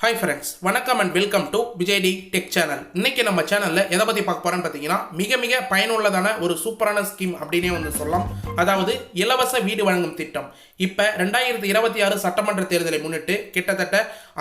Hi friends, வணக்கம் and welcome to விஜய்டி tech channel. இன்னைக்கு நம்ம சேனலில் எதை பற்றி பார்க்க போகிறோன்னு பார்த்தீங்கன்னா, மிக பயனுள்ளதான ஒரு சூப்பரான ஸ்கீம் அப்படின்னே வந்து சொல்லலாம். அதாவது இலவச வீடு வழங்கும் திட்டம். இப்போ 2026 சட்டமன்ற தேர்தலை முன்னிட்டு கிட்டத்தட்ட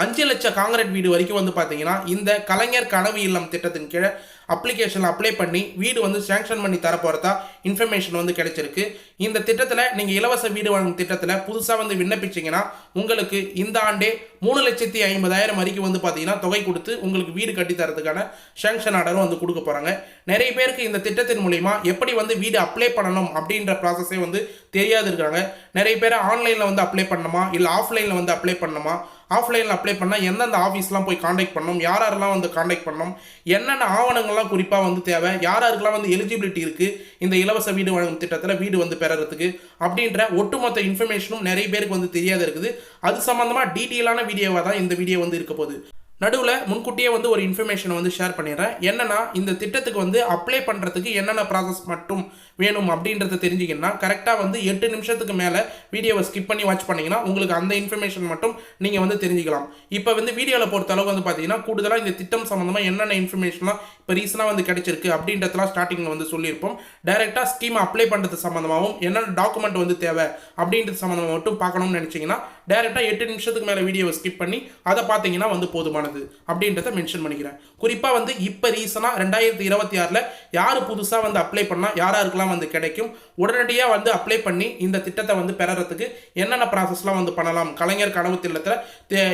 5 லட்சம் காங்கிரீட் வீடு வரைக்கும் வந்து பார்த்தீங்கன்னா இந்த கலைஞர் கனவு இல்லம் திட்டத்தின் கீழே அப்ளிகேஷனில் அப்ளை பண்ணி வீடு வந்து சேங்ஷன் பண்ணி தரப்போகிறதா இன்ஃபர்மேஷன் வந்து கிடைச்சிருக்கு. இந்த திட்டத்தில் நீங்கள் இலவச வீடு வழங்கும் திட்டத்தில் புதுசாக வந்து விண்ணப்பிச்சிங்கன்னா உங்களுக்கு இந்த ஆண்டே 3,50,000 வரைக்கும் வந்து பார்த்தீங்கன்னா தொகை கொடுத்து உங்களுக்கு வீடு கட்டி தரதுக்கான சேங்ஷன் ஆர்டரும் வந்து கொடுக்க போகிறாங்க. நிறைய பேருக்கு இந்த திட்டத்தின் மூலிமா எப்படி வந்து வீடு அப்ளை பண்ணணும் அப்படின்ற ப்ராசஸே வந்து தெரியாது இருக்கிறாங்க. நிறைய பேர் ஆன்லைனில் வந்து அப்ளை பண்ணணுமா இல்லை ஆஃப்லைனில் வந்து அப்ளை பண்ணணுமா, ஆஃப்லைனில் அப்ளை பண்ணால் எந்தெந்த ஆஃபீஸ்லாம் போய் காண்டாக்ட் பண்ணணும், யாரெல்லாம் வந்து காண்டாக்ட் பண்ணணும், என்னென்ன ஆவணங்கள்லாம் குறிப்பாக வந்து தேவை, யாரெல்லாம் வந்து எலிஜிபிலிட்டி இருக்குது இந்த இலவச வீடு வழங்கும் திட்டத்தில் வீடு வந்து பெறறதுக்கு அப்படின்ற ஒட்டுமொத்த இன்ஃபர்மேஷனும் நிறைய பேருக்கு வந்து தெரியாது இருக்குது. அது சம்மந்தமாக டீட்டெயிலான வீடியோவாக தான் இந்த வீடியோ வந்து இருக்க போகுது. நடுவில் முன்கூட்டியே வந்து ஒரு இன்ஃபர்மேஷனை வந்து ஷேர் பண்ணிடுறேன். என்னென்னா இந்த திட்டத்துக்கு வந்து அப்ளை பண்ணுறதுக்கு என்னென்ன ப்ராசஸ் மட்டும் வேணும் அப்படின்றத தெரிஞ்சிங்கன்னா கரெக்டாக வந்து 8 நிமிஷத்துக்கு மேலே வீடியோவை ஸ்கிப் பண்ணி வாட்ச் பண்ணிங்கன்னா உங்களுக்கு அந்த இன்ஃபர்மேஷன் மட்டும் நீங்கள் வந்து தெரிஞ்சுக்கலாம். இப்போ வந்து வீடியோவில் பொறுத்த அளவுக்கு வந்து பார்த்தீங்கன்னா கூடுதலாக இந்த திட்டம் சம்மந்தமாக என்னென்ன இன்ஃபர்மேஷன்லாம் இப்போ ரீசனாக வந்து கிடைச்சிருக்கு அப்படின்றதெல்லாம் ஸ்டார்டிங்கில் வந்து சொல்லியிருப்போம். டைரெக்டாக ஸ்கீம் அப்ளை பண்ணுறது சம்மந்தமாகவும் என்னென்ன டாக்குமெண்ட் வந்து தேவை அப்படின்றது சம்மந்தமாக மட்டும் பார்க்கணும்னு நினச்சிங்கன்னா டைரெக்டாக 8 நிமிஷத்துக்கு மேலே வீடியோவை ஸ்கிப் பண்ணி அதை பார்த்தீங்கன்னா வந்து போதுமானது அப்படின்றத மென்ஷன் பண்ணிக்கிறேன். குறிப்பாக வந்து இப்போ ரீசனாக 2026 யார் புதுசாக வந்து அப்ளை பண்ணால் யாராருக்கெல்லாம் வந்து கிடைக்கும், உடனடியாக வந்து அப்ளை பண்ணி இந்த திட்டத்தை வந்து பெறறதுக்கு என்னென்ன ப்ராசஸ்லாம் வந்து பண்ணலாம், கலைஞர் கனவு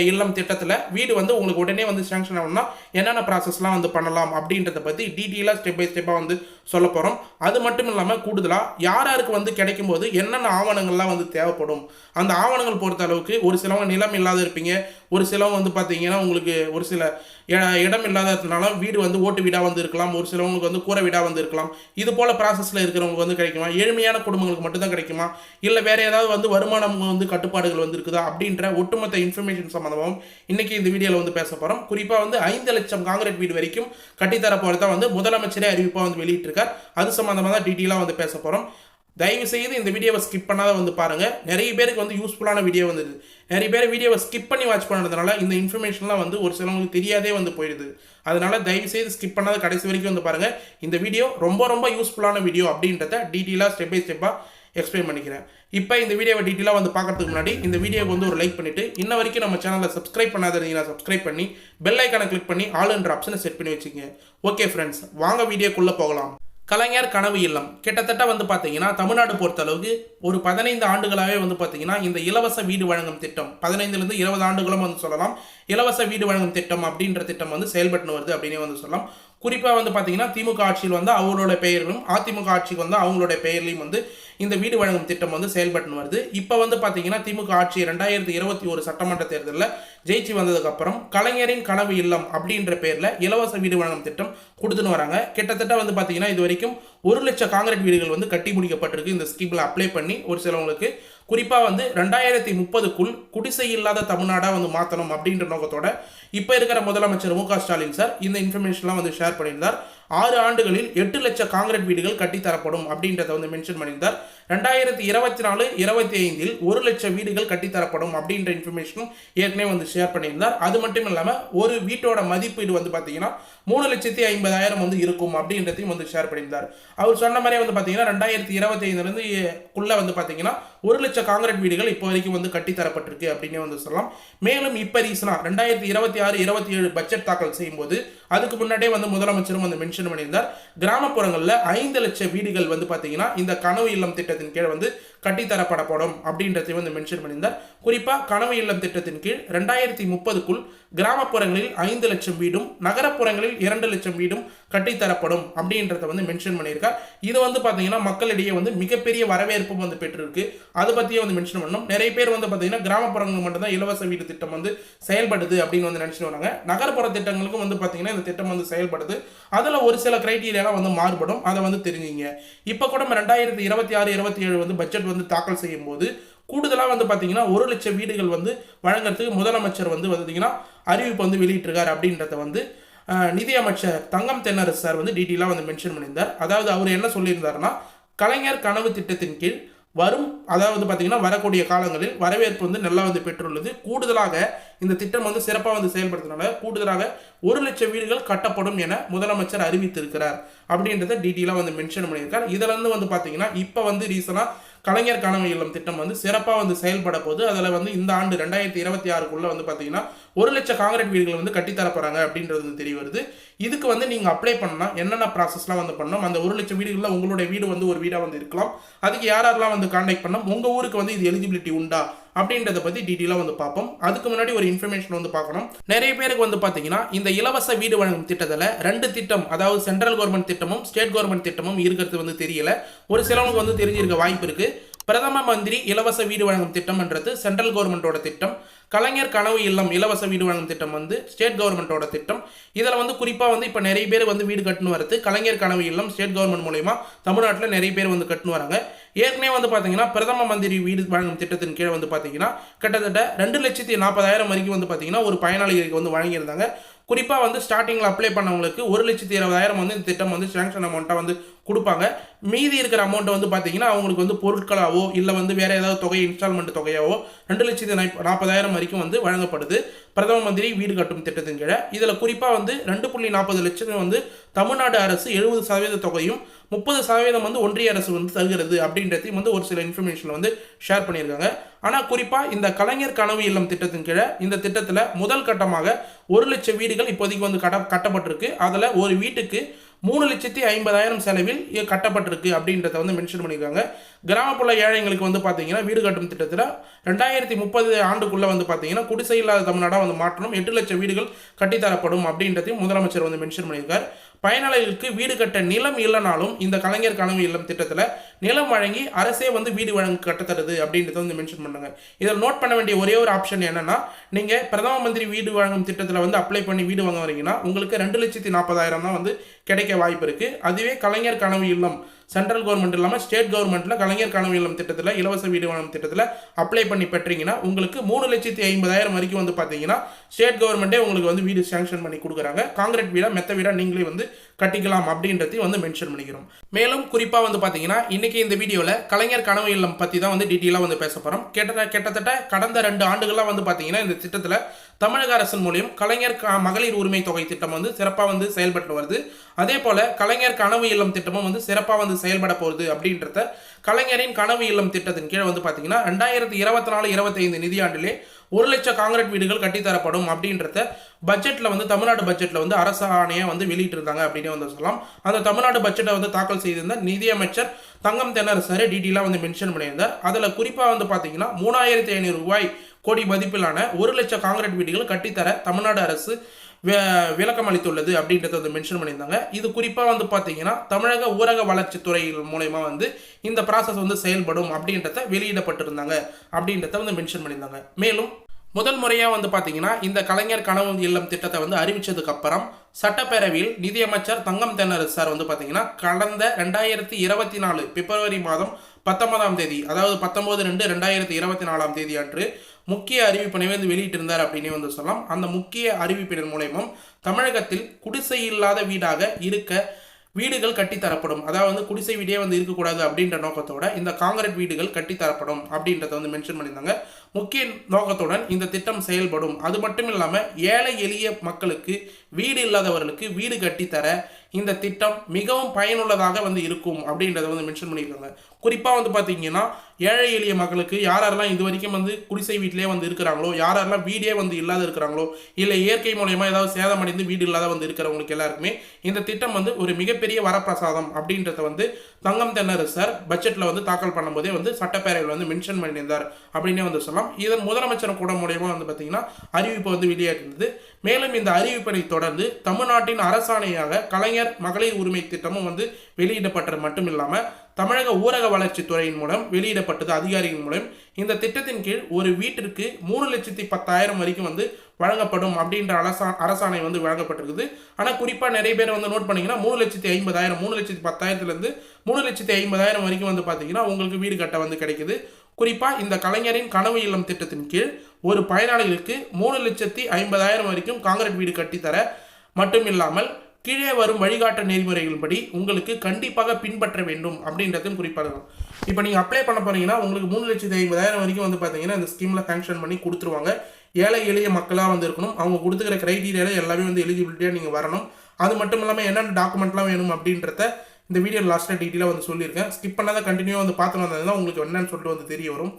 இல்லம் திட்டத்தில் வீடு வந்து உங்களுக்கு உடனே வந்து சேங்ஷன் ஆகணும்னா என்னென்ன ப்ராசஸ்லாம் வந்து பண்ணலாம் அப்படின்றத பற்றி டீட்டெயிலாக ஸ்டெப் பை ஸ்டெப்பாக வந்து சொல்ல போகிறோம். அது மட்டும் இல்லாமல் கூடுதலாக யாராருக்கு வந்து கிடைக்கும் போது என்னென்ன ஆவணங்கள்லாம் வந்து தேவைப்படும், அந்த ஆவணங்கள் பொறுத்த அளவுக்கு ஒரு சிலவங்க நிலம் இல்லாத இருப்பீங்க, ஒரு சிலவங்க வந்து பார்த்தீங்கன்னா உங்களுக்கு ஒரு சில இடம் இல்லாததுனால வீடு வந்து ஓட்டு வீடாக வந்து இருக்கலாம், ஒரு சிலவங்களுக்கு வந்து கூரை வீடாக வந்து இருக்கலாம். இது போல் ப்ராசஸில் இருக்கிறவங்க வந்து கிடைக்குமா, ஏழ்மையான குடும்பங்களுக்கு மட்டும்தான் கிடைக்குமா, இல்லை வேறு ஏதாவது வந்து வருமானம் வந்து கட்டுப்பாடுகள் வந்து இருக்குதா அப்படின்ற ஒட்டுமொத்த இன்ஃபர்மேஷன் சம்மந்தமாகவும் இன்றைக்கி இந்த வீடியோவில் வந்து பேச போகிறோம். குறிப்பாக வந்து 5 லட்சம் காங்கிரீட் வீடு வரைக்கும் கட்டித்தர போகிறதா வந்து முதலமைச்சரே அறிவிப்பாக வந்து வெளியிட்டிருக்கார். அது சம்மந்தமாக தான் டீட்டெயிலாக வந்து பேச போகிறோம். தயவு செய்து இந்த வீடியோவை ஸ்கிப் பண்ணாத வந்து பாருங்கள். நிறைய பேருக்கு வந்து யூஸ்ஃபுல்லான வீடியோ வந்துடுது. நிறைய பேர் வீடியோவை ஸ்கிப் பண்ணி வாட்ச் பண்ணுறதுனால இந்த இன்ஃபர்மேஷன்லாம் வந்து ஒரு சிலவங்களுக்கு தெரியாதே வந்து போயிடுது. அதனால் தயவு செய்து ஸ்கிப் பண்ணாத கடைசி வரைக்கும் வந்து பாருங்கள். இந்த வீடியோ ரொம்ப யூஸ்ஃபுல்லான வீடியோ அப்படின்றத டீட்டெயிலாக ஸ்டெப் பை ஸ்டெப்பாக எக்ஸ்பிளைன் பண்ணிக்கிறேன். இப்போ இந்த வீடியோவை டீட்டெயிலாக வந்து பார்க்கறதுக்கு முன்னாடி இந்த வீடியோக்கு வந்து ஒரு லைக் பண்ணிவிட்டு இன்ன வரைக்கும் நம்ம சேனலை சப்ஸ்கிரைப் பண்ணாத இருந்தீங்கன்னா சப்ஸ்கிரைப் பண்ணி பெல் ஐக்கானை கிளிக் பண்ணி ஆல்ன்ற ஆப்ஷனை செட் பண்ணி வச்சுக்கோங்க. ஓகே ஃப்ரெண்ட்ஸ், வாங்க வீடியோக்குள்ளே போகலாம். கலைஞர் கனவு இல்லம் கிட்டத்தட்ட வந்து பார்த்தீங்கன்னா தமிழ்நாடு பொறுத்தளவுக்கு ஒரு 15 ஆண்டுகளாகவே வந்து பார்த்தீங்கன்னா இந்த இலவச வீடு வழங்கும் திட்டம் 15லேருந்து 20 ஆண்டுகளும் வந்து சொல்லலாம். இலவச வீடு வழங்கும் திட்டம் அப்படின்ற திட்டம் வந்து செயல்பட்டு வருது அப்படின்னே வந்து சொல்லலாம். குறிப்பாக வந்து பார்த்தீங்கன்னா திமுக ஆட்சியில் வந்து அவங்களோட பெயர்களும், அதிமுக ஆட்சிக்கு வந்து அவங்களோட பெயர்லையும் வந்து இந்த வீடு வழங்கும் திட்டம் வந்து செயல்பட்டு வருது. இப்போ வந்து பார்த்தீங்கன்னா திமுக ஆட்சி 2021 சட்டமன்ற தேர்தலில் ஜெயிச்சு வந்ததுக்கப்புறம் கலைஞரின் கனவு இல்லம் அப்படின்ற பேரில் இலவச வீடு வழங்கும் திட்டம் கொடுத்துன்னு வராங்க. கிட்டத்தட்ட வந்து பார்த்தீங்கன்னா இது வரைக்கும் 1 லட்சம் காங்கிரீட் வீடுகள் வந்து கட்டி முடிக்கப்பட்டிருக்கு இந்த ஸ்கீமில் அப்ளை பண்ணி. ஒரு சிலவங்களுக்கு குறிப்பாக வந்து 2030க்குள் குடிசை இல்லாத தமிழ்நாடாக வந்து மாற்றணும் அப்படின்ற நோக்கத்தோட இப்போ இருக்கிற முதலமைச்சர் மு.க. ஸ்டாலின் சார் இந்த இன்ஃபர்மேஷன்லாம் வந்து ஷேர் பண்ணியிருந்தார். 6 ஆண்டுகளில் 8 லட்சம் காங்கிரீட் வீடுகள் கட்டித்தரப்படும் அப்படின்றத வந்து மென்ஷன் பண்ணியிருந்தார். 2024-25 1 லட்சம் வீடுகள் கட்டித்தரப்படும் அப்படின்ற இன்ஃபர்மேஷனும் ஏற்கனவே வந்து ஷேர் பண்ணியிருந்தார். அது மட்டும் இல்லாமல் ஒரு வீட்டோட மதிப்பீடு வந்து பார்த்தீங்கன்னா 3,50,000 வந்து இருக்கும் அப்படின்றதையும் வந்து ஷேர் பண்ணியிருந்தார். அவர் சொன்ன மாதிரியே வந்து பார்த்தீங்கன்னா 2025 வந்து பார்த்தீங்கன்னா 1 லட்சம் காங்கிரீட் வீடுகள் இப்போ வரைக்கும் வந்து கட்டித்தரப்பட்டிருக்கு அப்படின்னு வந்து சொல்லலாம். மேலும் இப்போ ரீசனாக 2026-27 பட்ஜெட் தாக்கல் செய்யும்போது அதுக்கு முன்னாடியே வந்து முதலமைச்சரும் வந்து மென்ஷன் பண்ணியிருந்தார். கிராமப்புறங்களில் 5 லட்சம் வீடுகள் வந்து பார்த்தீங்கன்னா இந்த கனவு இல்லம் திட்டத்தின் கீழ் வந்து கட்டித்தரப்படப்படும் அப்படின்றதையும் வந்து மென்ஷன் பண்ணியிருந்தார். குறிப்பாக கனவு இல்லம் திட்டத்தின் கீழ் 2030க்குள் கிராமப்புறங்களில் 5 லட்சம் வீடும் நகரப்புறங்களில் 2 லட்சம் வீடும் கட்டித்தரப்படும் அப்படின்றத வந்து மென்ஷன் பண்ணியிருக்கார். இது வந்து பார்த்தீங்கன்னா மக்களிடையே வந்து மிகப்பெரிய வரவேற்பும் வந்து பெற்றிருக்கு. அதை பற்றியே வந்து மென்ஷன் பண்ணணும். நிறைய பேர் வந்து பார்த்தீங்கன்னா கிராமப்புறங்கள் மட்டும்தான் இலவச வீடு திட்டம் வந்து செயல்படுது அப்படின்னு வந்து நினச்சிட்டு வராங்க. நகர்ப்புற திட்டங்களுக்கும் வந்து பார்த்தீங்கன்னா இந்த திட்டம் வந்து செயல்படுது. அதில் ஒரு சில கிரைட்டீரியாலாம் வந்து மாறுபடும். அதை வந்து தெரிஞ்சுங்க. இப்போ கூட 2026-27 வந்து பட்ஜெட் வந்து தாக்கல் செய்யும் போது கூடுதலாக வந்து பார்த்தீங்கன்னா 1 லட்சம் வீடுகள் வந்து வழங்குறதுக்கு முதலமைச்சர் வந்து பார்த்தீங்கன்னா அறிவிப்பு வந்து வெளியிட்டிருக்காரு அப்படின்றத வந்து நிதியமைச்சர் தங்கம் தென்னரசு சார் வந்து டீட்டெயிலாக வந்து மென்ஷன் பண்ணியிருந்தார். அதாவது அவர் என்ன சொல்லியிருந்தாருன்னா கலைஞர் கனவு திட்டத்தின் கீழ் வரும் அதாவது பார்த்தீங்கன்னா வரக்கூடிய காலங்களில் வரவேற்பு வந்து நல்லா வந்து பெற்றுள்ளது. கூடுதலாக இந்த திட்டம் வந்து சிறப்பாக வந்து செயல்படுத்தினால கூடுதலாக 1,00,000 வீடுகள் கட்டப்படும் என முதலமைச்சர் அறிவித்திருக்கிறார் அப்படின்றத டீட்டெயிலாக வந்து மென்ஷன் பண்ணியிருக்கார். இதிலிருந்து வந்து பார்த்தீங்கன்னா இப்போ வந்து ரீசனாக கலைஞர் கனவு இல்லம் திட்டம் வந்து சிறப்பாக வந்து செயல்பட போது அதில் வந்து இந்த ஆண்டு 2026க்குள்ள வந்து பார்த்தீங்கன்னா 1,00,000 காங்கிரீட் வீடுகள் வந்து கட்டித்தர போகிறாங்க அப்படின்றது வந்து தெரிய வருது. இதுக்கு வந்து நீங்கள் அப்ளை பண்ணால் என்னென்ன ப்ராசஸ்லாம் வந்து பண்ணணும், அந்த 1,00,000 வீடுகளில் உங்களுடைய வீடு வந்து ஒரு வீடாக வந்து இருக்கலாம், அதுக்கு யாரெல்லாம் வந்து கான்டாக்ட் பண்ணோம், உங்கள் ஊருக்கு வந்து இது எலிஜிபிலிட்டி உண்டா அப்படின்றத பற்றி டீட்டெயிலாக வந்து பார்ப்போம். அதுக்கு முன்னாடி ஒரு இன்ஃபர்மேஷன் வந்து பார்க்கணும். நிறைய பேருக்கு வந்து பார்த்தீங்கன்னா இந்த இலவச வீடு வழங்கும் திட்டத்தில் 2 திட்டம், அதாவது சென்ட்ரல் கவர்மெண்ட் திட்டமும் ஸ்டேட் கவர்மெண்ட் திட்டமும் இருக்கிறது வந்து தெரியல. ஒரு சிலவங்களுக்கு வந்து தெரிஞ்சிருக்க வாய்ப்பு இருக்கு. பிரதம மந்திரி இலவச வீடு வழங்கும் திட்டம்ன்றது சென்ட்ரல் கவர்மெண்டோட திட்டம். கலைஞர் கனவு இல்லம் இலவச வீடு வழங்கும் திட்டம் வந்து ஸ்டேட் கவர்மெண்டோட திட்டம். இதில் வந்து குறிப்பாக வந்து இப்போ நிறைய பேர் வந்து வீடு கட்டுன்னு வரது கலைஞர் கனவு இல்லம் ஸ்டேட் கவர்மெண்ட் மூலயமா தமிழ்நாட்டில் நிறைய பேர் வந்து கட்டுன்னு வராங்க. ஏற்கனவே வந்து பார்த்தீங்கன்னா பிரதம மந்திரி வீடு வழங்கும் திட்டத்தின் கீழே வந்து பார்த்தீங்கன்னா கிட்டத்தட்ட 2,40,000 வரைக்கும் வந்து பார்த்தீங்கன்னா ஒரு பயனாளிகளுக்கு வந்து வழங்கியிருந்தாங்க. குறிப்பாக வந்து ஸ்டார்டிங்கில் அப்ளை பண்ணவங்களுக்கு 1,20,000 வந்து இந்த திட்டம் வந்து சேங்ஷன் அமௌண்ட்டாக வந்து கொடுப்பாங்க. மீதி இருக்கிற அமௌண்ட்டை வந்து பார்த்தீங்கன்னா அவங்களுக்கு வந்து பொருட்களாவோ இல்லை வந்து வேறு ஏதாவது தொகை இன்ஸ்டால்மெண்ட் தொகையாவோ 2,40,000 வரைக்கும் வந்து வழங்கப்படுது பிரதம மந்திரி வீடு கட்டும் திட்டத்தின் கீழே. இதில் குறிப்பாக வந்து 2.40 லட்சம் வந்து தமிழ்நாடு அரசு 70% தொகையும் 30% வந்து ஒன்றிய அரசு வந்து தருகிறது அப்படின்றதையும் வந்து ஒரு சில இன்ஃபர்மேஷன் வந்து ஷேர் பண்ணியிருக்காங்க. ஆனால் குறிப்பாக இந்த கலைஞர் கனவு இல்லம் திட்டத்தின் கீழே இந்த திட்டத்தில் முதல் கட்டமாக 1,00,000 வீடுகள் இப்போதைக்கு வந்து கட்டப்பட்டிருக்கு. அதில் ஒரு வீட்டுக்கு 3,50,000 செலவில் கட்டப்பட்டிருக்கு அப்படின்றத வந்து மென்ஷன் பண்ணியிருக்காங்க. கிராமப்புற ஏழைங்களுக்கு வந்து பார்த்தீங்கன்னா வீடு கட்டும் திட்டத்தில் 2030 ஆண்டுக்குள்ளே வந்து பார்த்தீங்கன்னா குடிசை இல்லாத தமிழ்நாடாக வந்து மாற்றணும், 8,00,000 வீடுகள் கட்டித்தரப்படும் அப்படின்றதையும் முதலமைச்சர் வந்து மென்ஷன் பண்ணியிருக்கார். பயனாளிகளுக்கு வீடு கட்ட நிலம் இல்லைனாலும் இந்த கலைஞர் கனவு இல்லம் திட்டத்தில் நிலம் வழங்கி அரசே வந்து வீடு வழங்க கட்டத்தருது அப்படின்றத வந்து மென்ஷன் பண்ணாங்க. இதில் நோட் பண்ண வேண்டிய ஒரே ஒரு ஆப்ஷன் என்னன்னா, நீங்கள் பிரதம மந்திரி வீடு வழங்கும் திட்டத்தில் வந்து அப்ளை பண்ணி வீடு வாங்க வரீங்கன்னா உங்களுக்கு 2,40,000 தான் வந்து கிடைக்க வாய்ப்பு இருக்கு. அதுவே கலைஞர் கனவு இல்லம் சென்ட்ரல் கவர்மெண்ட் இல்லாமல் ஸ்டேட் கவர்மெண்ட்டில் கலைஞர் கனவு இல்லம் திட்டத்தில் இலவச வீடு வழங்கும் திட்டத்தில் அப்ளை பண்ணி பெற்றீங்கன்னா உங்களுக்கு 3,50,000 வரைக்கும் வந்து பார்த்தீங்கன்னா ஸ்டேட் கவர்மெண்ட்டே உங்களுக்கு வந்து வீடு சேங்ஷன் பண்ணி கொடுக்குறாங்க. காங்கிரீட் வீடாக மெத்த வீடாக நீங்களே வந்து கட்டிக்கலாம் அப்படின்றதையும் வந்து மென்ஷன் பண்ணிக்கிறோம். மேலும் குறிப்பாக வந்து பார்த்தீங்கன்னா இன்னைக்கு இந்த வீடியோவில் கலைஞர் கனவு இல்லம் பற்றி தான் வந்து டீட்டெயிலாக வந்து பேச போகிறோம். கிட்டத்தட்ட கடந்த 2 ஆண்டுகளாக வந்து பார்த்தீங்கன்னா இந்த திட்டத்தில் தமிழக அரசின் மூலியம் கலைஞர் மகளிர் உரிமை தொகை திட்டம் வந்து சிறப்பாக வந்து செயல்பட்டு வருது. அதே போல கலைஞர் கனவு இல்லம் திட்டமும் வந்து சிறப்பாக வந்து செயல்பட போகுது அப்படின்றத கலைஞரின் கனவு இல்லம் திட்டத்தின் கீழே வந்து பார்த்தீங்கன்னா 2024-25 நிதியாண்டிலே 1,00,000 காங்கிரீட் வீடுகள் கட்டித்தரப்படும் அப்படின்றத பட்ஜெட்டில் வந்து தமிழ்நாடு பட்ஜெட்டில் வந்து அரசாணையை வந்து வெளியிட்டிருந்தாங்க அப்படின்னு வந்து சொல்லலாம். அந்த தமிழ்நாடு பட்ஜெட்டை வந்து தாக்கல் செய்திருந்த நிதியமைச்சர் தங்கம் தென்னரசு டீட்டெயிலாக வந்து மென்ஷன் பண்ணியிருந்தார். அதில் குறிப்பாக வந்து பார்த்தீங்கன்னா 3,500 கோடி மதிப்பிலான 1,00,000 காங்கிரீட் வீடுகள் கட்டித்தர தமிழ்நாடு அரசு விளக்கம் அளித்துள்ளது அப்படின்றத வந்து மென்ஷன் பண்ணியிருந்தாங்க. இது குறிப்பாக வந்து பார்த்தீங்கன்னா தமிழக ஊரக வளர்ச்சித்துறை மூலயமா வந்து இந்த ப்ராசஸ் வந்து செயல்படும் அப்படின்றத வெளியிடப்பட்டிருந்தாங்க அப்படின்றத வந்து மென்ஷன் பண்ணியிருந்தாங்க. மேலும் முதல் முறையாக வந்து பார்த்தீங்கன்னா இந்த கலைஞர் கனவு இல்லம் திட்டத்தை வந்து அறிவித்ததுக்கு அப்புறம் சட்டப்பேரவையில் நிதியமைச்சர் தங்கம் தென்னரசு சார் வந்து பார்த்தீங்கன்னா கடந்த 2024 பிப்ரவரி மாதம் 19ஆம் தேதி, அதாவது 19/2/2024 அன்று முக்கிய அறிவிப்பினை வந்து வெளியிட்டிருந்தார் அப்படின்னு வந்து சொல்லலாம். அந்த முக்கிய அறிவிப்பின் மூலமும் தமிழகத்தில் குடிசை இல்லாத வீடாக இருக்க வீடுகள் கட்டித்தரப்படும், அதாவது குடிசை வீடே வந்து இருக்கக்கூடாது அப்படின்ற நோக்கத்தோட இந்த காங்கிரீட் வீடுகள் கட்டித்தரப்படும் அப்படின்றத வந்து மென்ஷன் பண்ணியிருந்தாங்க. முக்கிய நோக்கத்துடன் இந்த திட்டம் செயல்படும். அது மட்டும் இல்லாமல் ஏழை எளிய மக்களுக்கு வீடு இல்லாதவர்களுக்கு வீடு கட்டித்தர இந்த திட்டம் மிகவும் பயனுள்ளதாக வந்து இருக்கும் அப்படின்றத வந்து மென்ஷன் பண்ணியிருக்காங்க. குறிப்பாக வந்து பார்த்தீங்கன்னா ஏழை எளிய மக்களுக்கு யாரெல்லாம் இது வரைக்கும் வந்து குடிசை வீட்டிலே வந்து இருக்கிறாங்களோ, யாரெல்லாம் வீடே வந்து இல்லாத இருக்கிறாங்களோ, இல்லை இயற்கை மூலயமா ஏதாவது சேதமடைந்து வீடு இல்லாத வந்து இருக்கிறவங்களுக்கு எல்லாருக்குமே இந்த திட்டம் வந்து ஒரு மிகப்பெரிய வரப்பிரசாதம் அப்படின்றத வந்து தங்கம் தென்னரசு சார் பட்ஜெட்டில் வந்து தாக்கல் பண்ணும்போதே வந்து சட்டப்பேரவையில் வந்து மென்ஷன் பண்ணியிருந்தார் அப்படின்னே வந்து சொல்லலாம். இதன் முதலமைச்சர் கூட மூலயமா வந்து பார்த்தீங்கன்னா அறிவிப்பு வந்து வெளியாகிருந்தது. மேலும் இந்த அறிவிப்பினை தொடர்ந்து தமிழ்நாட்டின் அரசாணையாக கலைஞர் மகளிர் உரிமை திட்டமும் வந்து வெளியிடப்பட்டது மட்டும் இல்லாமல் தமிழக ஊரக வளர்ச்சித்துறையின் மூலம் வெளியிடப்பட்டது அதிகாரிகள் மூலம் இந்த திட்டத்தின் கீழ் ஒரு வீட்டிற்கு 3,10,000 வரைக்கும் வந்து வழங்கப்படும் அப்படின்ற அரசாணை வந்து வழங்கப்பட்டிருக்குது. ஆனால் குறிப்பாக நிறைய பேர் வந்து நோட் பண்ணிங்கன்னா 3,50,000 3,10,000 3,50,000 வரைக்கும் வந்து பார்த்தீங்கன்னா உங்களுக்கு வீடு கட்ட வந்து கிடைக்குது. குறிப்பாக இந்த கலைஞரின் கனவு இல்லம் திட்டத்தின் கீழ் ஒரு பயனாளிகளுக்கு 3,50,000 வரைக்கும் காங்கிரீட் வீடு கட்டித்தர மட்டும் இல்லாமல் கீழே வரும் வழிகாட்டு நெறிமுறைகளின்படி உங்களுக்கு கண்டிப்பாக பின்பற்ற வேண்டும் அப்படின்றதையும் குறிப்பாக. இப்போ நீங்கள் அப்ளை பண்ண போறீங்கன்னா உங்களுக்கு 3,50,000 வரைக்கும் வந்து பார்த்தீங்கன்னா இந்த ஸ்கீமில் சாங்ஷன் பண்ணி கொடுத்துருவாங்க. ஏழை எளிய மக்களாக வந்து இருக்கணும். அவங்க கொடுத்துக்கிற கிரைட்டீரியாவில் எல்லாமே வந்து எலிஜிபிலிட்டியாக நீங்கள் வரணும். அது மட்டும் இல்லாமல் என்னென்ன டாக்குமெண்ட்லாம் வேணும் அப்படின்றத இந்த வீடியோ லாஸ்ட்டாக டீட்டெயிலாக வந்து சொல்லியிருக்கேன். ஸ்கிப் பண்ணாத கண்டினியூவாக வந்து பார்த்து வந்ததுன்னா உங்களுக்கு என்னன்னு சொல்லிட்டு வந்து தெரிய வரும்.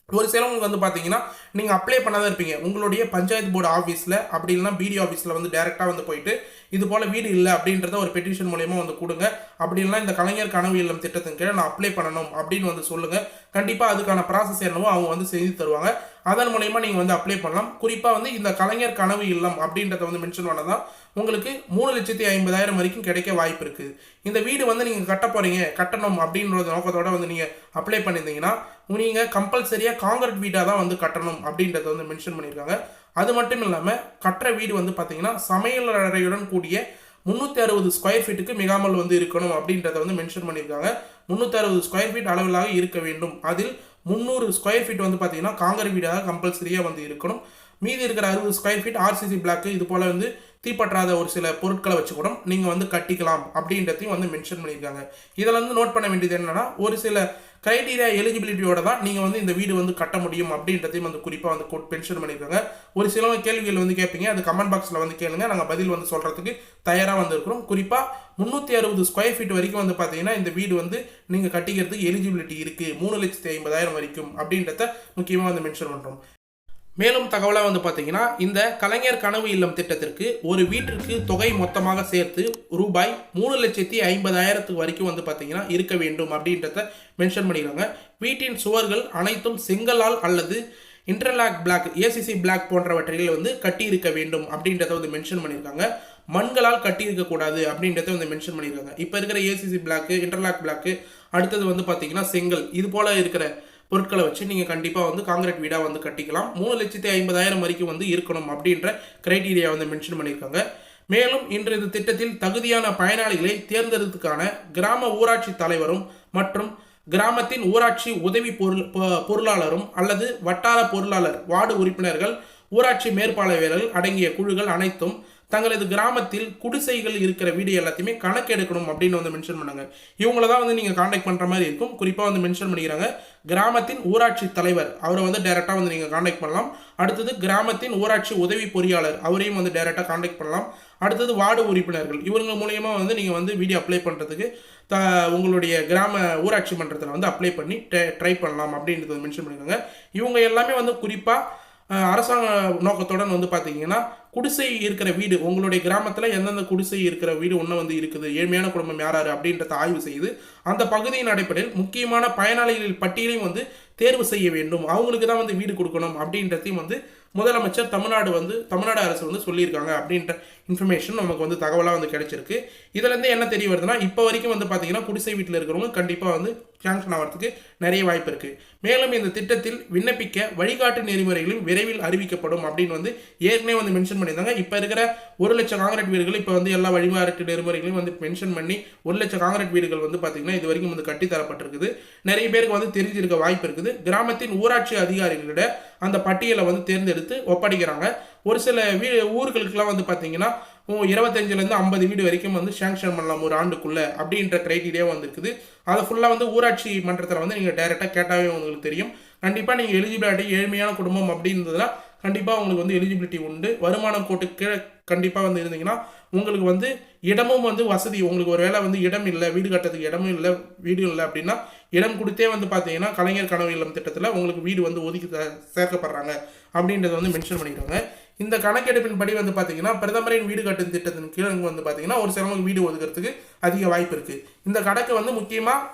ஒரு சிலவங்களுக்கு வந்து பார்த்தீங்கன்னா நீங்கள் அப்ளை பண்ணாதான் இருப்பீங்க. உங்களுடைய பஞ்சாயத்து போர்டு ஆஃபீஸில் அப்படி இல்லைனா பிடிஓ ஆஃபீஸில் வந்து டேரெக்டாக வந்து போயிட்டு இது போல் வீடு இல்லை அப்படின்றத ஒரு பெட்டிஷன் மூலயமா வந்து கொடுங்க. அப்படி இல்லைனா இந்த கலைஞர் கனவு இல்லம் திட்டத்தின் கீழே நான் அப்ளை பண்ணணும் அப்படின்னு வந்து சொல்லுங்கள். கண்டிப்பாக அதுக்கான ப்ராசஸ் என்னவோ அவங்க வந்து செய்து தருவாங்க. அதன் மூலயமா நீங்கள் வந்து அப்ளை பண்ணலாம். குறிப்பாக வந்து இந்த கலைஞர் கனவு இல்லம் அப்படின்றத வந்து மென்ஷன் பண்ணதான் உங்களுக்கு 3,50,000 வரைக்கும் கிடைக்க வாய்ப்பு இருக்குது. இந்த வீடு வந்து நீங்கள் கட்ட போகிறீங்க, கட்டணும் அப்படின்ற நோக்கத்தோடு வந்து நீங்கள் அப்ளை பண்ணியிருந்தீங்கன்னா நீங்கள் கம்பல்சரியாக காங்கிரீட் வீடாக தான் வந்து கட்டணும் அப்படின்றத வந்து மென்ஷன் பண்ணியிருக்காங்க. அது மட்டும் இல்லாமல் கட்டுற வீடு வந்து பார்த்தீங்கன்னா சமையல் அறையுடன் கூடிய 360 ஸ்கொயர் ஃபீட்டுக்கு மிகாமல் வந்து இருக்கணும் அப்படின்றத வந்து மென்ஷன் பண்ணியிருக்காங்க. 360 ஸ்கொயர் ஃபீட் அளவிலாக இருக்க வேண்டும். அதில் 300 ஸ்கொயர் ஃபீட் வந்து பார்த்தீங்கன்னா காங்கிரீட் வீடாக கம்பல்சரியாக வந்து இருக்கணும். மீதி இருக்கிற 60 ஸ்கொயர் ஃபீட் ஆர்சிசி பிளாக்கு இது போல் வந்து தீப்பற்றாத ஒரு சில பொருட்களை வச்சு கூட நீங்கள் வந்து கட்டிக்கலாம் அப்படின்றதையும் வந்து மென்ஷன் பண்ணியிருக்காங்க. இதில் வந்து நோட் பண்ண வேண்டியது என்னன்னா ஒரு சில கிரைட்டீரியா எலிஜிபிலிட்டியோட தான் நீங்கள் வந்து இந்த வீடு வந்து கட்ட முடியும் அப்படின்றதையும் வந்து குறிப்பாக வந்து மென்ஷன் பண்ணியிருக்காங்க. ஒரு சில கேள்விகள் வந்து கேட்பீங்க, அது கமெண்ட் பாக்ஸில் வந்து கேளுங்க, நாங்கள் பதில் வந்து சொல்கிறதுக்கு தயாராக வந்து இருக்கிறோம். குறிப்பாக 360 ஸ்கொயர் ஃபீட் வரைக்கும் வந்து பார்த்தீங்கன்னா இந்த வீடு வந்து நீங்கள் கட்டிக்கிறதுக்கு எலிஜிபிலிட்டி இருக்குது 3,50,000 வரைக்கும் அப்படின்றத முக்கியமாக வந்து மென்ஷன் பண்ணுறோம். மேலும் தகவலாக வந்து பார்த்தீங்கன்னா இந்த கலைஞர் கனவு இல்லம் திட்டத்திற்கு ஒரு வீட்டிற்கு தொகை மொத்தமாக சேர்த்து ரூபாய் 3,50,000 வரைக்கும் வந்து பார்த்தீங்கன்னா இருக்க வேண்டும் அப்படின்றத மென்ஷன் பண்ணிடுறாங்க. வீட்டின் சுவர்கள் அனைத்தும் செங்கலால் அல்லது இன்டர்லாக் பிளாக் ஏசிசி பிளாக் போன்றவற்றில் வந்து கட்டி இருக்க வேண்டும் அப்படின்றத வந்து மென்ஷன் பண்ணியிருக்காங்க. மண்களால் கட்டி இருக்கக்கூடாது அப்படின்றத வந்து மென்ஷன் பண்ணியிருக்காங்க. இப்போ இருக்கிற ஏசிசி பிளாக்கு இன்டர்லாக் பிளாக்கு அடுத்தது வந்து பார்த்தீங்கன்னா செங்கல் இது போல இருக்கிற பொருட்களை வச்சு நீங்கள் கண்டிப்பாக வந்து காங்கிரீட் வீடாக வந்து கட்டிக்கலாம். 3,50,000 வரைக்கும் வந்து இருக்கணும் அப்படின்ற கிரைட்டீரியா வந்து மென்ஷன் பண்ணியிருக்காங்க. மேலும் இன்று இந்த திட்டத்தில் தகுதியான பயனாளிகளை தேர்ந்தெடுப்பதற்கான கிராம ஊராட்சி தலைவரும் மற்றும் கிராமத்தின் ஊராட்சி உதவி பொருளாளரும் அல்லது வட்டார பொருளாளர் வார்டு உறுப்பினர்கள் ஊராட்சி மேற்பார்வையாளர்கள் அடங்கிய குழுக்கள் அனைத்தும் தங்களது கிராமத்தில் குடிசைகள் இருக்கிற வீடு எல்லாத்தையுமே கணக்கெடுக்கணும் அப்படின்னு வந்து மென்ஷன் பண்ணாங்க. இவங்கள தான் வந்து நீங்கள் காண்டாக்ட் பண்ணுற மாதிரி இருக்கும். குறிப்பாக வந்து மென்ஷன் பண்ணிக்கிறாங்க கிராமத்தின் ஊராட்சி தலைவர் அவரை வந்து டைரெக்டாக வந்து நீங்கள் காண்டாக்ட் பண்ணலாம். அடுத்தது கிராமத்தின் ஊராட்சி உதவி பொறியாளர் அவரையும் வந்து டைரெக்டாக காண்டாக்ட் பண்ணலாம். அடுத்தது வார்டு உறுப்பினர்கள் இவங்க மூலயமா வந்து நீங்கள் வந்து வீடியோ அப்ளை பண்ணுறதுக்கு உங்களுடைய கிராம ஊராட்சி மன்றத்தில் வந்து அப்ளை பண்ணி ட்ரை பண்ணலாம் அப்படின்றது மென்ஷன் பண்ணியிருக்காங்க. இவங்க எல்லாமே வந்து குறிப்பாக அரசாங்க நோக்கத்துடன் வந்து பார்த்தீங்கன்னா குடிசை இருக்கிற வீடு உங்களுடைய கிராமத்தில் எந்தெந்த குடிசை இருக்கிற வீடு ஒன்று வந்து இருக்குது, ஏழ்மையான குடும்பம் யாராரு அப்படின்றத ஆய்வு செய்து அந்த பகுதியின் அடிப்படையில் முக்கியமான பயனாளிகள் பட்டியலையும் வந்து தேர்வு செய்ய வேண்டும். அவங்களுக்கு தான் வந்து வீடு கொடுக்கணும் அப்படின்றதையும் வந்து முதலமைச்சர் தமிழ்நாடு அரசு வந்து சொல்லியிருக்காங்க அப்படின்ற இன்ஃபர்மேஷன் நமக்கு வந்து தகவலாக வந்து கிடைச்சிருக்கு. இதுலேருந்து என்ன தெரிய வருதுன்னா இப்போ வரைக்கும் வந்து பார்த்தீங்கன்னா குடிசை வீட்டில் இருக்கிறவங்க கண்டிப்பாக வந்து சாங்ஷன் ஆகிறதுக்கு நிறைய வாய்ப்பு இருக்குது. மேலும் இந்த திட்டத்தில் விண்ணப்பிக்க வழிகாட்டு நெறிமுறைகளும் விரைவில் அறிவிக்கப்படும் அப்படின்னு வந்து ஏற்கனவே வந்து மென்ஷன் பண்ணியிருந்தாங்க. இப்போ இருக்கிற 1,00,000 காங்கிரீட் வீடுகள் இப்போ வந்து எல்லா வழிகாட்டு நெறிமுறைகளையும் வந்து மென்ஷன் பண்ணி 1,00,000 காங்கிரீட் வீடுகள் வந்து பார்த்தீங்கன்னா இது வரைக்கும் வந்து கட்டித்தரப்பட்டிருக்குது. நிறைய பேருக்கு வந்து தெரிஞ்சிருக்க வாய்ப்பு இருக்குது. கிராமத்தின் ஊராட்சி அதிகாரிகளிட அந்த பட்டியலை வந்து தேர்ந்தெடுத்து ஒப்படைக்கிறாங்க. ஒரு சில ஊர்களுக்கெல்லாம் வந்து பார்த்தீங்கன்னா 25 50 வீடு வரைக்கும் வந்து சாங்ஷன் பண்ணலாம் ஒரு ஆண்டுக்குள்ள அப்படின்ற கிரைட்டீரியா வந்து இருக்குது. அதை ஃபுல்லாக வந்து ஊராட்சி மன்றத்தில் வந்து நீங்கள் டைரெக்டாக கேட்டாவே உங்களுக்கு தெரியும். கண்டிப்பாக நீங்கள் எலிஜிபிலிட்டி ஏழ்மையான குடும்பம் அப்படின்றதுனா கண்டிப்பாக உங்களுக்கு வந்து எலிஜிபிலிட்டி உண்டு. வருமானம் கோட்டுக்கு கண்டிப்பாக வந்து இருந்தீங்கன்னா உங்களுக்கு வந்து இடமும் வந்து வசதி உங்களுக்கு ஒரு வேளை வந்து இடம் இல்லை வீடு கட்டுறதுக்கு இடமும் இல்லை வீடு இல்லை அப்படின்னா இடம் கொடுத்தே வந்து பார்த்தீங்கன்னா கலைஞர் கனவு இல்லம் திட்டத்தில் உங்களுக்கு வீடு வந்து ஒதுக்கி சேர்க்கப்படுறாங்க அப்படின்றத வந்து மென்ஷன் பண்ணிடுறாங்க. இந்த கணக்கெடுப்பின் படி வந்து பார்த்தீங்கன்னா பிரதமரின் வீடு கட்டும் திட்டத்தின் கீழே வந்து பார்த்தீங்கன்னா ஒரு சிலவங்க வீடு ஒதுக்கிறதுக்கு அதிக வாய்ப்பு இருக்குது. இந்த கணக்கு வந்து முக்கியமாக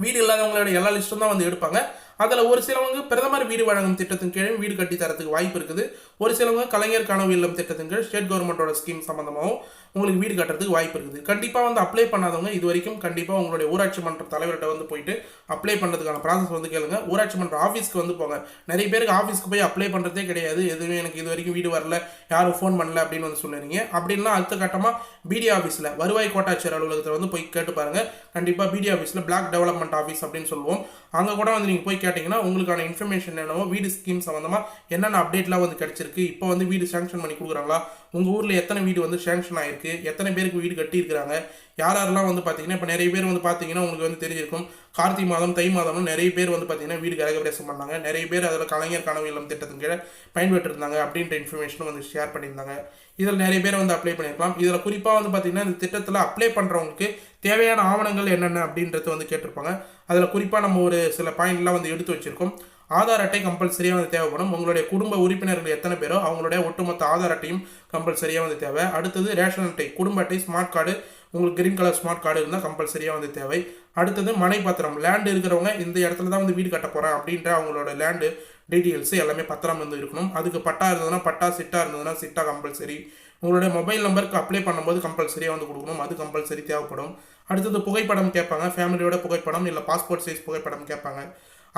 வீடு இல்லாதவங்களோட எல்லா லிஸ்ட்டும் தான் வந்து எடுப்பாங்க. அதில் ஒரு சிலவங்க பிரதமர் வீடு வழங்கும் திட்டத்தின் கீழே வீடு கட்டி தரத்துக்கு வாய்ப்பு இருக்குது. ஒரு சிலவங்க கலைஞர் கனவு இல்லம் திட்டத்தின் கீழ் ஸ்டேட் கவர்மெண்ட்டோட ஸ்கீம் சம்மந்தமாகவும் உங்களுக்கு வீடு கட்டுறதுக்கு வாய்ப்பு இருக்குது. கண்டிப்பாக வந்து அப்ளை பண்ணாதவங்க இது வரைக்கும் கண்டிப்பாக உங்களுடைய ஊராட்சி மன்ற தலைவர்கிட்ட வந்து போயிட்டு அப்ளை பண்ணுறதுக்கான ப்ராசஸ் வந்து கேளுங்க. ஊராட்சி மன்ற ஆஃபீஸ்க்கு வந்து போங்க. நிறைய பேருக்கு ஆஃபீஸ்க்கு போய் அப்ளை பண்ணுறதே கிடையாது. எதுவுமே எனக்கு இது வரைக்கும் வீடு வரல, யாரும் ஃபோன் பண்ணல அப்படின்னு வந்து சொல்லுறீங்க. அப்படின்னா அடுத்த கட்டமாக பிடி ஆஃபீஸில் வருவாய் கோட்டாட்சியர் அலுவலகத்தில் வந்து போய் கேட்டு பாருங்கள். கண்டிப்பாக பிடி ஆஃபீஸில் பிளாக் டெவலப்மெண்ட் ஆஃபீஸ் அப்படின்னு சொல்லுவோம். அங்கே கூட வந்து நீங்கள் போய் கேட்டிங்கன்னா உங்களுக்கான இன்ஃபர்மேஷன் என்னவோ வீடு ஸ்கீம் சம்மந்தமாக என்னென்ன அப்டேட்லாம் வந்து கிடச்சிருக்கு, இப்போ வந்து வீடு சேங்ஷன் பண்ணி கொடுக்குறாங்களா, உங்கள் ஊரில் எத்தனை வீடு வந்து சேங்ஷன் ஆகிருக்கு, எத்தனை பேருக்கு வீடு கட்டியிருக்கிறாங்க, யாரெல்லாம் வந்து பார்த்தீங்கன்னா இப்போ நிறைய பேர் வந்து பார்த்தீங்கன்னா உங்களுக்கு வந்து தெரிஞ்சிருக்கும் கார்த்திகை மாதம் தை மாதம்னு நிறைய பேர் வந்து பார்த்தீங்கன்னா வீடு கிரகப்பிரவேசம் பண்ணாங்க. நிறைய பேர் அதில் கலைஞர் கனவு இல்லம் திட்டத்தின் கீழே பயன்பெற்றிருந்தாங்க அப்படின்ற இன்ஃபர்மேஷனும் வந்து ஷேர் பண்ணியிருந்தாங்க. இதில் நிறைய பேர் வந்து அப்ளை பண்ணியிருக்கலாம். இதில் குறிப்பாக வந்து பார்த்தீங்கன்னா இந்த திட்டத்தில் அப்ளை பண்ணுறவங்களுக்கு தேவையான ஆவணங்கள் என்னென்ன அப்படின்றது வந்து கேட்டிருப்பாங்க. அதில் குறிப்பாக நம்ம ஒரு சில பாயிண்ட்லாம் வந்து எடுத்து வச்சிருக்கோம். ஆதார் அட்டை கம்பல்சரியாக வந்து தேவைப்படும். உங்களுடைய குடும்ப உறுப்பினர்கள் எத்தனை பேரோ அவங்களுடைய ஒட்டுமொத்த ஆதார் அட்டையும் கம்பல்சரியாக வந்து தேவை. அடுத்தது ரேஷன் அட்டை, குடும்ப அட்டை, ஸ்மார்ட் கார்டு, உங்களுக்கு கிரீன் கலர் ஸ்மார்ட் கார்டு இருந்தால் கம்பல்சரியாக வந்து தேவை. அடுத்தது மனை பத்திரம், லேண்டு இருக்கிறவங்க இந்த இடத்துல தான் வந்து வீடு கட்ட போகிறேன் அப்படின்ற அவங்களோட லேண்டு டீட்டெயில்ஸ் எல்லாமே பத்திரம் வந்து இருக்கணும். அதுக்கு பட்டா இருந்ததுன்னா பட்டா, சிட்டா இருந்ததுன்னா சிட்டா கம்பல்சரி. உங்களுடைய மொபைல் நம்பருக்கு அப்ளை பண்ணும்போது கம்பல்சரியாக வந்து கொடுக்கணும், அது கம்பல்சரி தேவைப்படும். அடுத்தது புகைப்படம் கேட்பாங்க, ஃபேமிலியோட புகைப்படம் இல்லை பாஸ்போர்ட் சைஸ் புகைப்படம் கேட்பாங்க,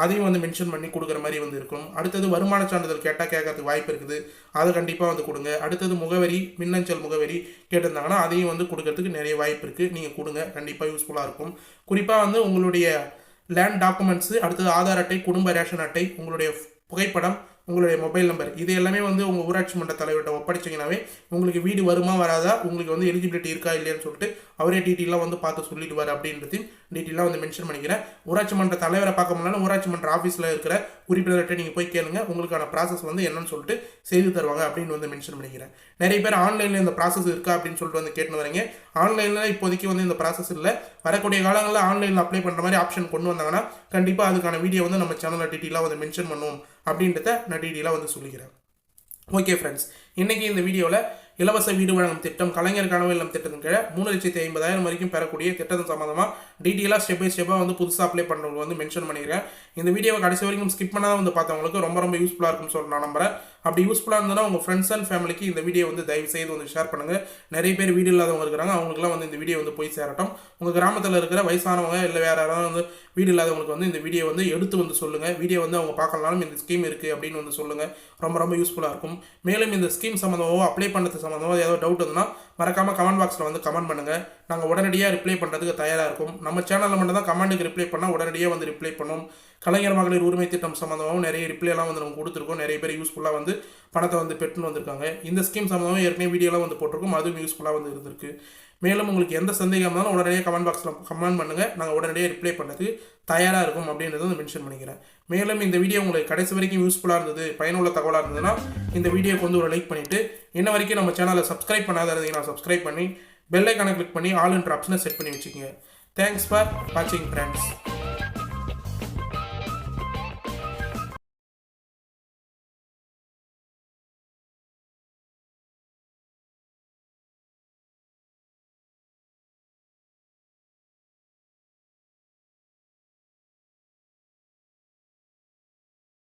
அதையும் வந்து மென்ஷன் பண்ணி கொடுக்குற மாதிரி வந்து இருக்கும். அடுத்தது வருமான சான்றிதழ் கேட்டால் கேட்கறதுக்கு வாய்ப்பு இருக்குது, அதை கண்டிப்பாக வந்து கொடுங்க. அடுத்தது முகவரி, மின்னஞ்சல் முகவரி கேட்டிருந்தாங்கன்னா அதையும் வந்து கொடுக்கறதுக்கு நிறைய வாய்ப்பு இருக்குது, நீங்கள் கொடுங்க, கண்டிப்பாக யூஸ்ஃபுல்லாக இருக்கும். குறிப்பாக வந்து உங்களுடைய லேண்ட் டாக்குமெண்ட்ஸு, அடுத்தது ஆதார் அட்டை, குடும்ப ரேஷன் அட்டை, உங்களுடைய புகைப்படம், உங்களுடைய மொபைல் நம்பர், இது எல்லாமே வந்து உங்கள் ஊராட்சி மன்ற தலைவர்கிட்ட ஒப்படைச்சிங்கனாவே உங்களுக்கு வீடு வருமா வராதா, உங்களுக்கு வந்து எலிஜிபிலிட்டி இருக்கா இல்லையான்னு சொல்லிட்டு அவரே டீட்டெயிலாக வந்து பார்த்து சொல்லிடுவார் அப்படின்றதையும் டீட்டெயிலாக வந்து மென்ஷன் பண்ணிக்கிறேன். ஊராட்சி மன்ற தலைவரை பார்க்க முடியலன்னா ஊராட்சி மன்ற ஆஃபீஸில் இருக்கிற உறுப்பினர்கிட்ட நீங்கள் போய் கேளுங்க, உங்களுக்கான ப்ராசஸ் வந்து என்னன்னு சொல்லிட்டு செய்து தருவாங்க அப்படின்னு வந்து மென்ஷன் பண்ணிக்கிறேன். நிறைய பேர் ஆன்லைனில் இந்த ப்ராசஸ் இருக்கா அப்படின்னு சொல்லிட்டு வந்து கேட்டு வரீங்க. ஆன்லைனில் இப்போதைக்கு வந்து இந்த ப்ராசஸ் இல்லை. வரக்கூடிய காலங்களில் ஆன்லைனில் அப்ளை பண்ணுற மாதிரி ஆப்ஷன் கொண்டு வந்தாங்கன்னா கண்டிப்பாக அதுக்கான வீடியோ வந்து நம்ம சேனலில் டீட்டெயிலாக வந்து மென்ஷன் பண்ணுவோம் அப்படின்றத நான் டீட்டெயிலாக வந்து சொல்லிக்கிறேன். ஓகே ஃப்ரெண்ட்ஸ், இன்றைக்கி இந்த வீடியோவில் இலவச வீடு வழங்கும் திட்டம், கலைஞர் கனவு இல்லம் திட்டத்தின் கீழே 3,50,000 வரைக்கும் பெறக்கூடிய திட்டத்தின் சம்மந்தமாக டீட்டெயிலாக ஸ்டெப் பை ஸ்டெப்பாக வந்து புதுசாக அப்ளை பண்ணுறவங்க வந்து மென்ஷன் பண்ணிக்கிறேன். இந்த வீடியோவை கடைசி வரைக்கும் ஸ்கிப் பண்ணாதான் வந்து பார்த்தவங்களுக்கு ரொம்ப ரொம்ப யூஸ்ஃபுல்லாக இருக்கும்னு சொல்லி நான் நம்புறேன். அப்படி யூஸ்ஃபுல்லாக இருந்ததுன்னா உங்கள் ஃப்ரெண்ட்ஸ் அண்ட் ஃபேமிலிக்கு இந்த வீடியோ வந்து தயவு செய்து வந்து ஷேர் பண்ணுங்கள். நிறைய பேர் வீடு இல்லாதவங்க இருக்கிறாங்க, அவங்களுக்குலாம் வந்து இந்த வீடியோ வந்து போய் சேரட்டும். உங்கள் கிராமத்தில் இருக்கிற வயசானவங்க இல்லை வேறு யாராவது வந்து வீடு இல்லாதவங்களுக்கு வந்து இந்த வீடியோ வந்து எடுத்து வந்து சொல்லுங்கள். வீடியோ வந்து அவங்க பார்க்கலனாலும் இந்த ஸ்கீம் இருக்குது அப்படின்னு வந்து சொல்லுங்கள், ரொம்ப ரொம்ப யூஸ்ஃபுல்லாக இருக்கும். மேலும் இந்த ஸ்கீம் சம்மந்தமாக அப்ளை பண்ணுறது சம்மந்தமாக ஏதாவது டவுட் இருந்தால் மறக்காமல் கமெண்ட் பாக்ஸில் வந்து கமெண்ட் பண்ணுங்கள். நாங்கள் உடனடியாக ரிப்ளை பண்ணுறதுக்கு தயாராக இருக்கும். நம்ம சேனலில் மட்டும் தான் கமெண்ட்டுக்கு ரிப்ளை பண்ணால் உடனடியாக வந்து ரிப்ளை பண்ணும். கலைஞர் மகளிர் உரிமை திட்டம் சம்மந்தமாகவும் நிறைய ரிப்ளைலாம் வந்து நம்ம கொடுத்துருக்கோம். நிறைய பேர் யூஸ்ஃபுல்லாக வந்து பணத்தை வந்து பெற்றுன்னு வந்திருக்காங்க. இந்த ஸ்கீம் சம்மந்தமாக ஏற்கனவே வீடியோலாம் வந்து போட்டிருக்கோம், அதுவும் யூஸ்ஃபுல்லாக வந்து இருந்திருக்கு. மேலும் உங்களுக்கு எந்த சந்தேகம் இருந்தாலும் உடனடியாக கமெண்ட் பாக்ஸில் கமெண்ட் பண்ணுங்கள், நாங்கள் உடனடியாக ரிப்ளை பண்ணுறதுக்கு தயாராக இருக்கும் அப்படின்றத வந்து மென்ஷன் பண்ணிக்கிறேன். மேலும் இந்த வீடியோ உங்களுக்கு கடைசி வரைக்கும் யூஸ்ஃபுல்லாக இருந்தது, பயனுள்ள தகவலாக இருந்ததுன்னா இந்த வீடியோக்கு வந்து ஒரு லைக் பண்ணிவிட்டு இன்ன வரைக்கும் நம்ம சேனலை சப்ஸ்கிரைப் பண்ணாத இருந்தீங்கன்னா சப்ஸ்கிரைப் பண்ணி பெல் ஐக்கானை கிளிக் பண்ணி ஆல் என்ற ஆப்ஷனை செட் பண்ணி வச்சுக்கோங்க. தேங்க்ஸ் ஃபார் வாட்சிங் ஃப்ரெண்ட்ஸ்.